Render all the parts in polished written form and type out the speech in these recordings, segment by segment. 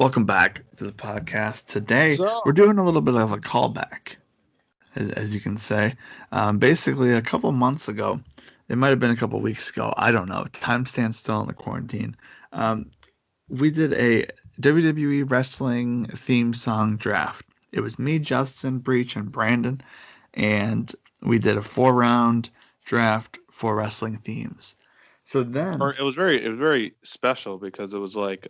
Welcome back to the podcast. Today, we're So, doing a little bit of a callback, as you can say. Basically, a couple months ago, it might have been a couple weeks ago. I don't know. Time stands still in the quarantine. Um, we did a WWE wrestling theme song draft. It was me, Justin, Breach, and Brandon, and we did a 4 round draft for wrestling themes. So then, or it was very special because it was like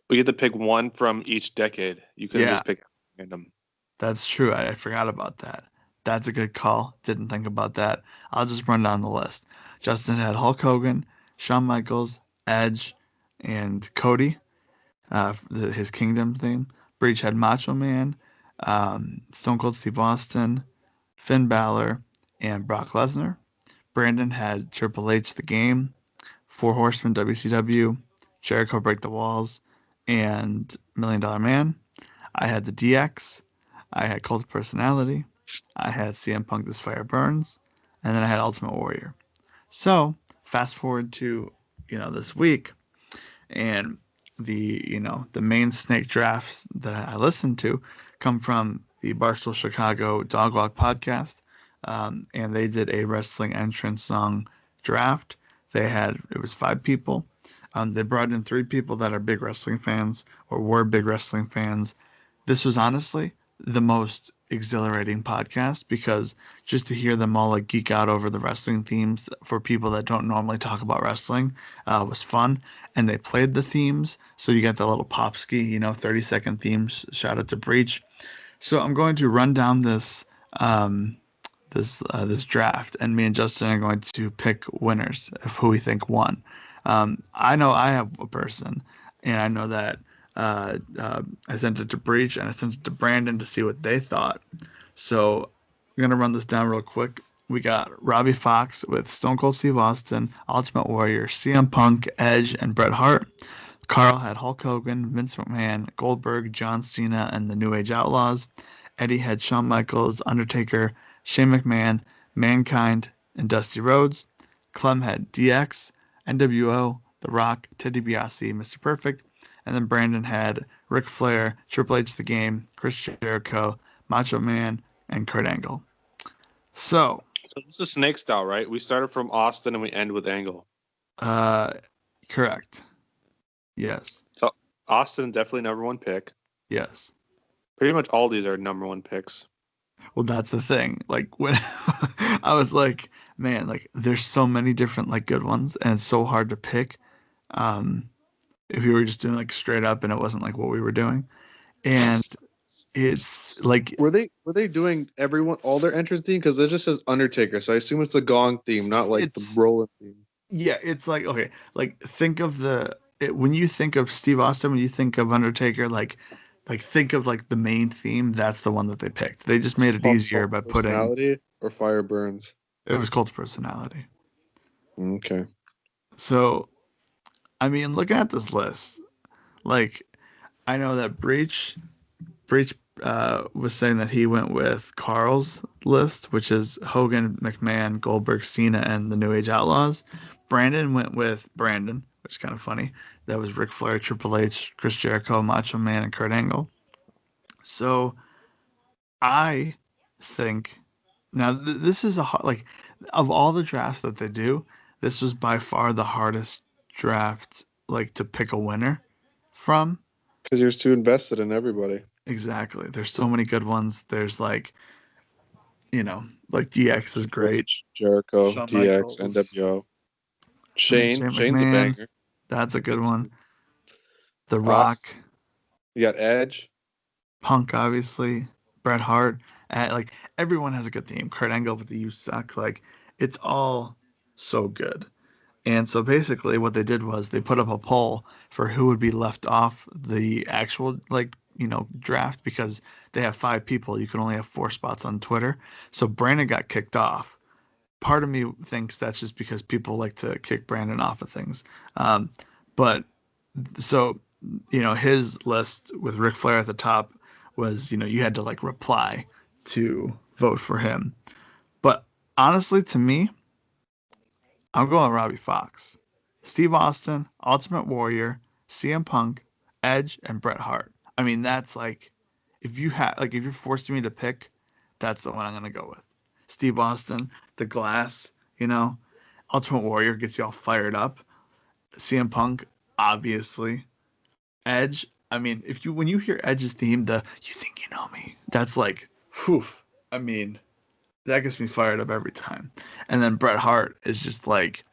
we get to pick one from each decade. You couldn't yeah, just pick random. that's true. I forgot about that. That's a good call. Didn't think about that. I'll just run down the list. Justin had Hulk Hogan, Shawn Michaels, Edge, and Cody, his Kingdom theme. Breach had Macho Man, Stone Cold Steve Austin, Finn Balor, and Brock Lesnar. Brandon had Triple H The Game, Four Horsemen WCW, Jericho Break the Walls, and Million Dollar Man. I had the DX. I had Cult of Personality. I had CM Punk This Fire Burns. And then I had Ultimate Warrior. So fast forward to, this week and the main snake drafts that I listened to come from the Barstool Chicago Dog Walk podcast. And they did a wrestling entrance song draft. It was 5 people. They brought in 3 people that are big wrestling fans or were big wrestling fans. This was honestly the most exhilarating podcast because just to hear them all like geek out over the wrestling themes for people that don't normally talk about wrestling was fun. And they played the themes, so you got the little pop ski, 30-second themes. Shout out to Breach. So I'm going to run down this draft, and me and Justin are going to pick winners of who we think won. I know I have a person, and I know that I sent it to Breach and I sent it to Brandon to see what they thought. So I'm gonna run this down real quick. We got Robbie Fox with Stone Cold Steve Austin, Ultimate Warrior, CM Punk, Edge, and Bret Hart. Carl had Hulk Hogan, Vince McMahon, Goldberg, John Cena, and the New Age Outlaws. Eddie had Shawn Michaels, Undertaker, Shane McMahon, Mankind, and Dusty Rhodes. Clem had DX, NWO, The Rock, Ted DiBiase, Mr. Perfect. And then Brandon had Ric Flair, Triple H The Game, Chris Jericho, Macho Man, and Kurt Angle. So, So this is snake style, right? We started from Austin and we end with Angle. uh, correct. Yes. So Austin definitely number one pick. Yes. Pretty much all these are number one picks. Well, that's the thing. Like when I was like, man, like there's so many different like good ones, and it's so hard to pick. Um, if we were just doing like straight up, and it wasn't like what we were doing, and it's like Were they doing everyone all their entrance theme? Because it just says Undertaker, so I assume it's the Gong theme, not like the it's Rollin theme. yeah, it's like okay, like think of when you think of Steve Austin, when you think of Undertaker, like think of like the main theme. That's the one that they picked. They just It's made it called easier Cult by of putting Personality or Fire Burns. it was called personality. Okay. So I mean, looking at this list, like I know that Breach was saying that he went with Carl's list, which is Hogan, McMahon, Goldberg, Cena, and the New Age Outlaws. Brandon went with Brandon, which is kind of funny. That was Ric Flair, Triple H, Chris Jericho, Macho Man, and Kurt Angle. So I think now this is like of all the drafts that they do, this was by far the hardest draft like to pick a winner from. Because you're too invested in everybody. Exactly. There's so many good ones. There's like DX is Triple great. H, Jericho, Shawn DX, Michaels. NWO. I mean, Shane. Shane Shane's a McMahon. banger. That's a good Good one. team. The Rock, Austin. You got Edge. Punk, obviously. Bret Hart. Like everyone has a good theme. Kurt Angle with the "You Suck." Like it's all so good. And so basically, what they did was they put up a poll for who would be left off the actual draft because they have 5 people. You can only have 4 spots on Twitter. So Brandon got kicked off. Part of me thinks that's just because people like to kick Brandon off of things. Um, but so his list with Ric Flair at the top was you had to like reply to vote for him. But honestly, to me, I'm going Robbie Fox. Steve Austin, Ultimate Warrior, CM Punk, Edge, and Bret Hart. I mean, that's like, if you're forcing me to pick, that's the one I'm gonna go with. Steve Austin, The Glass, you know, Ultimate Warrior gets you all fired up. CM Punk, obviously. Edge. I mean, if you when you hear Edge's theme, the "You Think You Know Me," that's like, whew. I mean, that gets me fired up every time. And then Bret Hart is just like,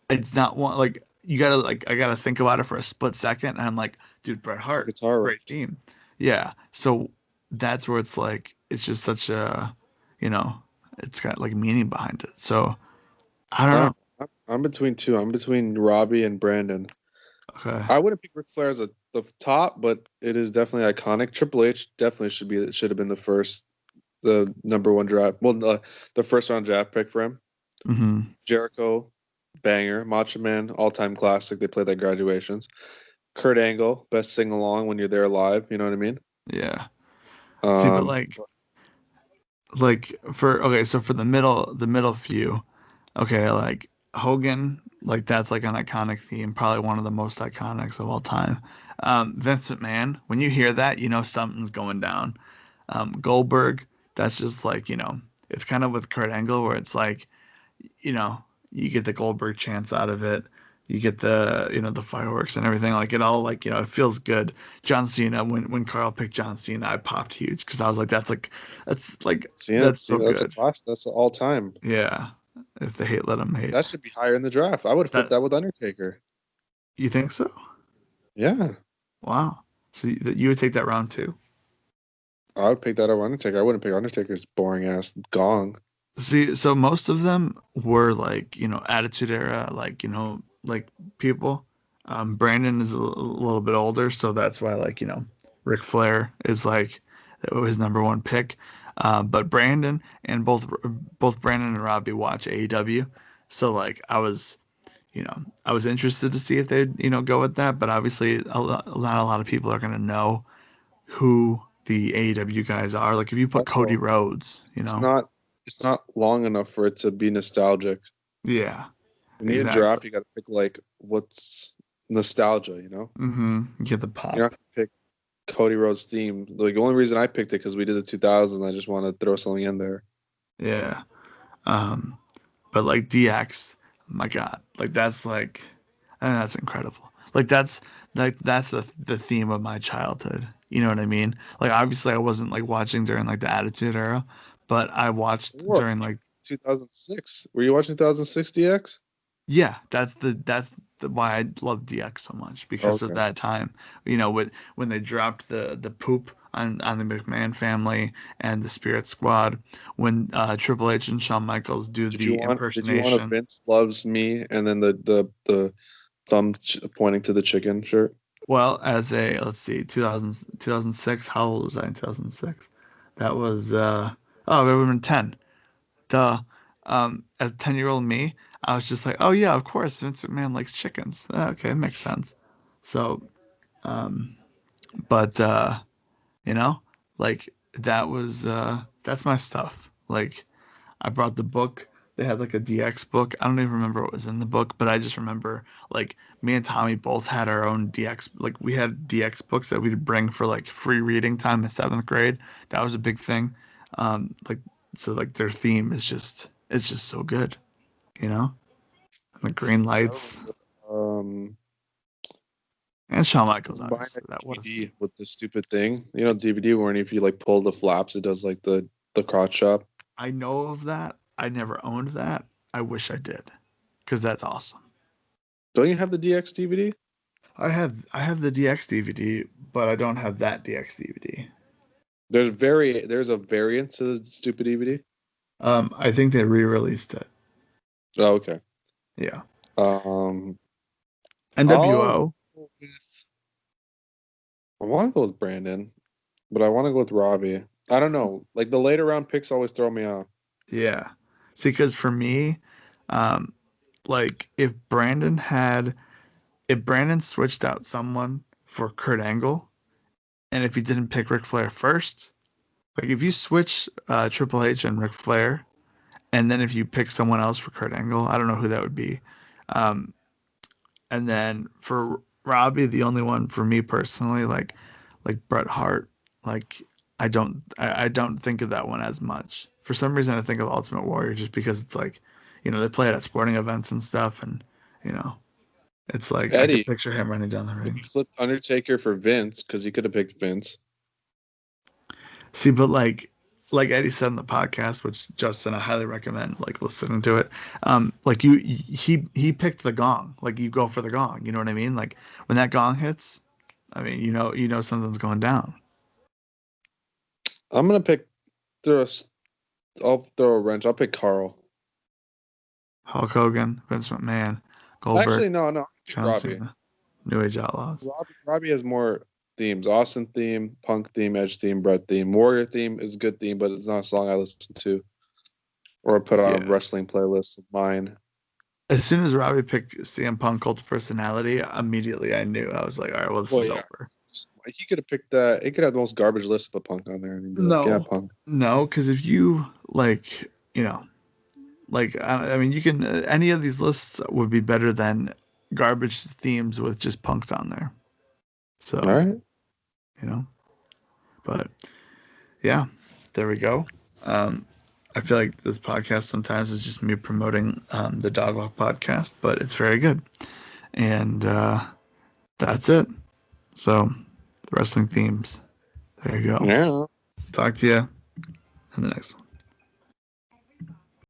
it's not one like you gotta like I gotta think about it for a split second, and I'm like, dude, Bret It's a Hart, guitar great riff. theme, yeah. So that's where it's like it's just such a, you know, it's got like meaning behind it. So I don't I know. don't know. I'm between two. I'm between Robbie and Brandon. Okay. I wouldn't pick Ric Flair as the top, but it is definitely iconic. Triple H definitely should have been the number one draft. Well, the first round draft pick for him. Mm-hmm. Jericho, banger. Macho Man, all time classic. They played at graduations. Kurt Angle, best sing along when you're there live. You know what I mean? Yeah. See, but Um, like for okay, so for the middle few, okay, like Hogan, like that's like an iconic theme, probably one of the most iconics of all time. Vince McMahon, when you hear that, you know something's going down. Goldberg, that's just like, it's kind of with Kurt Angle where it's like, you know, you get the Goldberg chants out of it. You get the fireworks and everything. Like it all, like, it feels good. John Cena, when Carl picked John Cena, I popped huge because I was like, Cena, that's so Cena, that's a good. class. That's all time. Yeah. If they hate, let them hate. That should be higher in the draft. I would have flipped That that with Undertaker. You think so? Yeah, Wow. So you would take that round too? I would pick that over Undertaker. I wouldn't pick Undertaker's boring ass gong. See, so most of them were like, Attitude Era, like, like people. Brandon is a little bit older, so that's why, like, Ric Flair is like his number one pick. But Brandon and both Brandon and Robbie watch AEW, so like I was interested to see if they'd, go with that. But obviously, not a lot of people are gonna know who the AEW guys are. Like if you put Cody Also, Rhodes, it's not it's not long enough for it to be nostalgic. yeah, You need a exactly. draft. You got to pick like what's nostalgia. You get the You're pop. not gonna pick Cody Rhodes theme. Like the only reason I picked it because we did the 2000s. I just want to throw something in there. Yeah. Um, but like DX, my God, like that's like, I mean, that's incredible. That's the theme of my childhood. You know what I mean? Like obviously I wasn't like watching during like the Attitude Era, but I watched Or during like 2006. Were you watching 2006 DX? yeah, that's why I love DX so much because of Okay. that time. With when they dropped the poop on the McMahon family and the Spirit Squad, when Triple H and Shawn Michaels do the Did you want a impersonation. Vince loves me and then the thumb pointing to the chicken shirt? Well, as a let's see, 2006. How old was I in 2006? That was oh, it would have been 10. Duh. As 10-year-old me, I was just like, oh yeah, of course, Vince McMahon likes chickens. Okay, it makes sense. So, um, but you know, like that's my stuff. Like I brought the book. They had like a DX book. I don't even remember what was in the book, but I just remember like me and Tommy both had our own DX. Like we had DX books that we'd bring for like free reading time in seventh grade. That was a big thing. Like so like their theme is just it's just so good, you know? And the green I lights remember and Shawn Michaels buying a obviously. That what a theme. DVD with the stupid thing. You know, DVD where if you like pull the flaps, it does like the crotch shot. I know of that. I never owned that. I wish I did, because that's awesome. Don't you have the DX DVD? I have the DX DVD, but I don't have that DX DVD. There's a variant to the stupid DVD. I think they re-released it. Oh, okay. Yeah. Um, I'll NWO. go with, I want to go with Brandon, but I want to go with Robbie. I don't know. Like the later round picks always throw me off. Yeah. See, because for me, um, like if Brandon switched out someone for Kurt Angle, and if he didn't pick Ric Flair first, like if you switch Triple H and Ric Flair, and then if you pick someone else for Kurt Angle, I don't know who that would be. Um, and then for Robbie, the only one for me personally, like Bret Hart, like I don't think of that one as much. For some reason, I think of Ultimate Warrior just because it's like, they play it at sporting events and stuff, and you know, it's like I could Eddie, picture him running down the if you ring. flipped Undertaker for Vince, because you could have picked Vince. See, but like Eddie said in the podcast, which Justin I highly recommend like listening to it. Like he picked the gong. Like you go for the gong. You know what I mean? Like when that gong hits, I mean you know something's going down. I'm gonna pick throw a s- I'll throw a wrench. I'll pick Carl. Hulk Hogan, Vince McMahon, Goldberg, Actually, no, I pick John Robbie. Cena, New Age Outlaws. Robbie has more themes. Austin theme, Punk theme, Edge theme, Brett theme. Warrior theme is a good theme, but it's not a song I listen to or put on a Yeah. wrestling playlist of mine. As soon as Robbie picked CM Punk cult personality, immediately I knew I was like, all right, well this Well, is yeah. over. He could have picked that. He could have the most garbage list of a Punk on there, and he'd be like, "Yeah, No, Punk." no, because if you like, like I mean, you can any of these lists would be better than garbage themes with just punks on there. All So right. you know, but yeah, there we go. Um, I feel like this podcast sometimes is just me promoting the Dog Walk podcast, but it's very good, and that's it. So the wrestling themes. There you go. Yeah. Talk to you in the next one.